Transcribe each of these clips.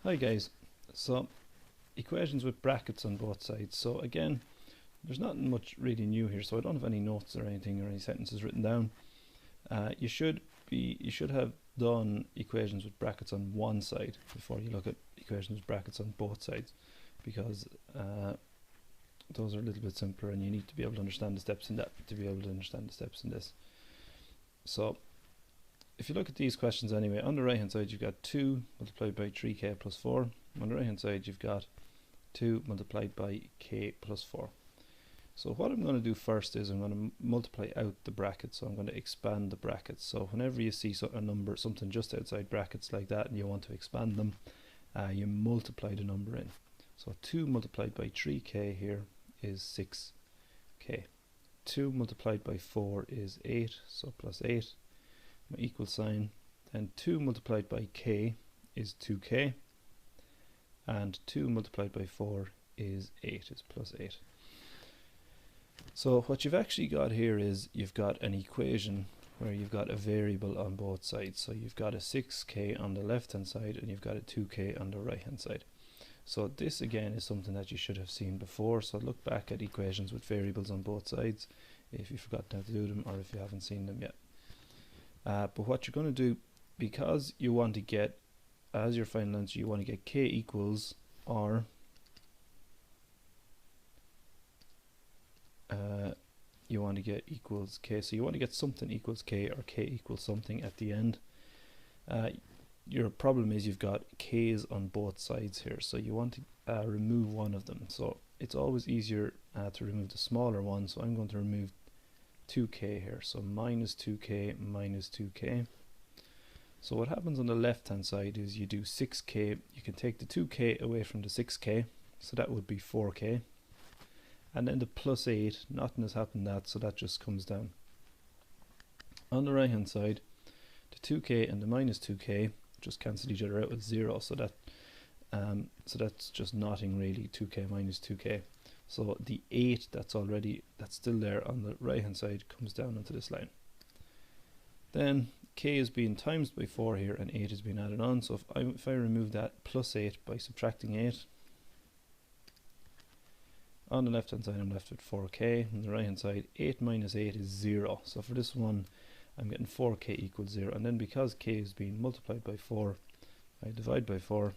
Hi guys, so equations with brackets on both sides. So again, there's not much really new here, so I don't have any notes or anything or any sentences written down. You should have done equations with brackets on one side before you look at equations with brackets on both sides, because those are a little bit simpler and you need to be able to understand the steps in that to be able to understand the steps in this. So if you look at these questions anyway, on the right hand side you've got 2 multiplied by 3k plus 4. On the right hand side you've got 2 multiplied by k plus 4. So what I'm going to do first is I'm going to multiply out the brackets. So I'm going to expand the brackets. So whenever you see a number, something just outside brackets like that, and you want to expand them, you multiply the number in. So 2 multiplied by 3k here is 6k. 2 multiplied by 4 is 8, so plus 8. My equal sign. Then 2 multiplied by k is 2k. And 2 multiplied by 4 is 8, is plus 8. So what you've actually got here is you've got an equation where you've got a variable on both sides. So you've got a 6k on the left hand side and you've got a 2k on the right hand side. So this again is something that you should have seen before. So look back at equations with variables on both sides if you forgot how to do them or if you haven't seen them yet. But what you're going to do, because you want to get, as your final answer, you want to get k equals r, you want to get equals k, so you want to get something equals k or k equals something at the end. Your problem is you've got k's on both sides here, so you want to remove one of them. So it's always easier to remove the smaller one, so I'm going to remove 2k here, so minus 2k minus 2k. So what happens on the left hand side is you do 6k, you can take the 2k away from the 6k, so that would be 4k. And then the plus 8, nothing has happened that, so that just comes down. On the right hand side, the 2k and the minus 2k just cancel each other out with 0, so that's just nothing really, 2k minus 2k. So the 8 that's still there on the right hand side comes down onto this line. Then k is being times by 4 here and 8 is being added on, so if I remove that plus 8 by subtracting 8, on the left hand side I'm left with 4k, on the right hand side 8 minus 8 is 0, so for this one I'm getting 4k equals 0, and then because k is being multiplied by 4, I divide by 4,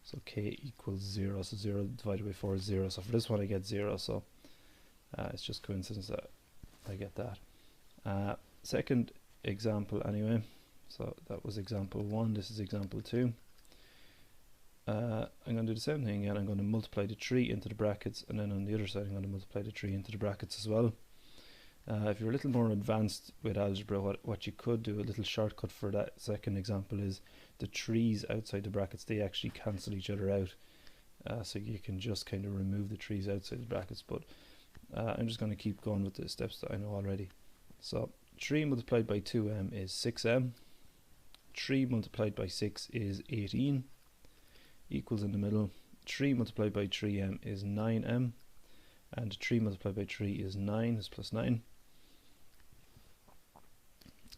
so k equals 0, so 0 divided by 4 is 0, so for this one I get 0, so it's just coincidence that I get that. Second example anyway, so that was example 1, this is example 2. I'm going to do the same thing again. I'm going to multiply the 3 into the brackets, and then on the other side I'm going to multiply the 3 into the brackets as well. If you're a little more advanced with algebra, what you could do, a little shortcut for that second example, is the 3's outside the brackets, they actually cancel each other out, so you can just kind of remove the 3's outside the brackets, but I'm just going to keep going with the steps that I know already. So 3 multiplied by 2m is 6m, 3 multiplied by 6 is 18, equals in the middle, 3 multiplied by 3m is 9m, and 3 multiplied by 3 is 9, is plus 9.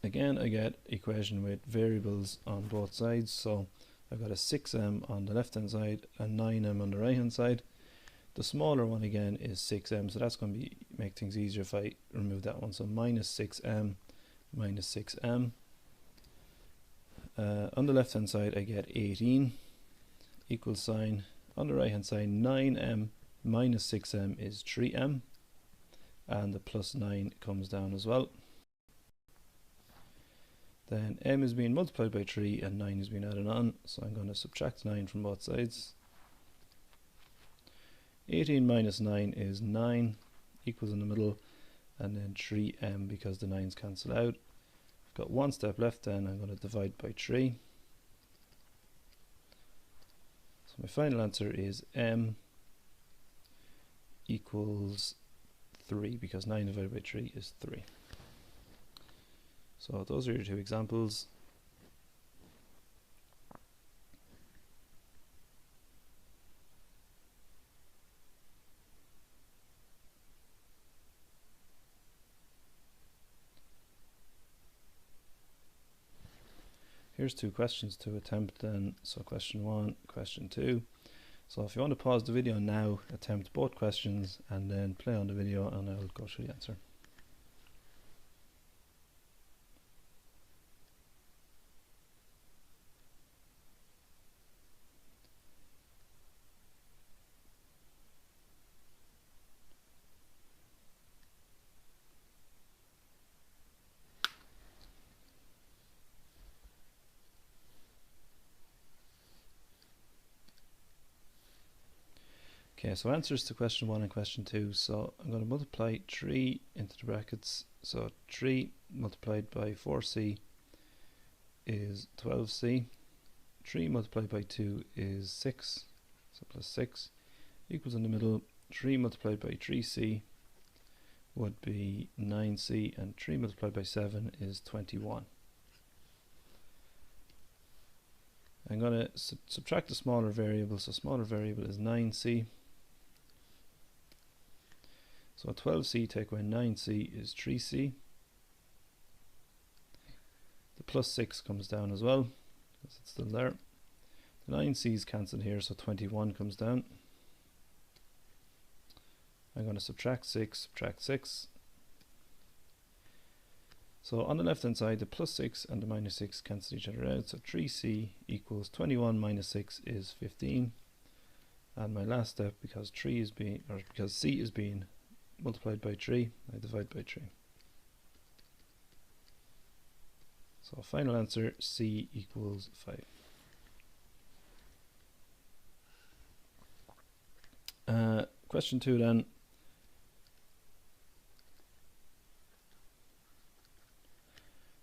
Again, I get equation with variables on both sides, so I've got a 6m on the left hand side and 9m on the right hand side. The smaller one again is 6m, so that's going to make things easier if I remove that one, so minus 6m minus 6m. On the left hand side I get 18, equal sign. On the right hand side 9m minus 6m is 3m, and the plus 9 comes down as well. Then m is being multiplied by 3 and 9 is being added on, so I'm going to subtract 9 from both sides. 18 minus 9 is 9, equals in the middle, and then 3m because the 9's cancel out. I've got one step left, then I'm going to divide by 3. So my final answer is m equals 3, because 9 divided by 3 is 3. So those are your two examples. Here's two questions to attempt then. So question 1, question 2. So if you want to pause the video now, attempt both questions and then play on the video and I'll go through the answer. Okay, so answers to question 1 and question 2. So I'm going to multiply 3 into the brackets. So 3 multiplied by 4c is 12c. 3 multiplied by 2 is 6, so plus 6, equals in the middle. 3 multiplied by 3c would be 9c, and 3 multiplied by 7 is 21. I'm going to subtract the smaller variable, so smaller variable is 9c. So 12c take away 9c is 3c. The plus 6 comes down as well, because it's still there. The 9c's cancelled here, so 21 comes down. I'm going to subtract 6, subtract 6. So on the left hand side, the plus 6 and the minus 6 cancel each other out, so 3c equals 21 minus 6 is 15. And my last step, because c is being multiplied by 3, I divide by 3. So final answer, c equals 5. Question 2 then.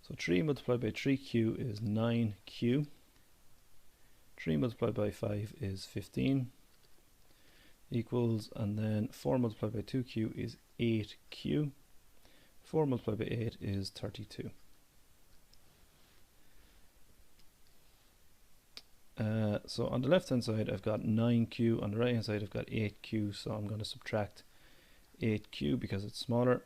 So 3 multiplied by 3q is 9q. 3 multiplied by 5 is 15. Equals, and then 4 multiplied by 2q is 8q. 4 multiplied by 8 is 32. So on the left hand side I've got 9q, on the right hand side I've got 8q, so I'm going to subtract 8q because it's smaller.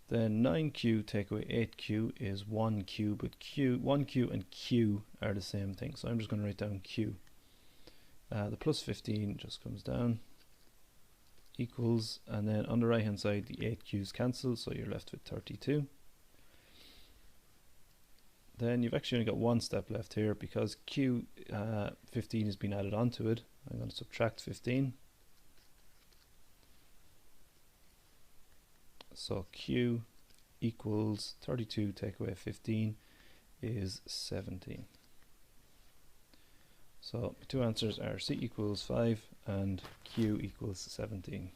Then 9q take away 8q is 1q, but 1q and q are the same thing, so I'm just going to write down q. The plus 15 just comes down, equals, and then on the right hand side the 8q's cancel, so you're left with 32. Then you've actually only got one step left here, because q 15 has been added onto it. I'm going to subtract 15. So q equals 32 take away 15 is 17. So two answers are c equals 5 and q equals 17.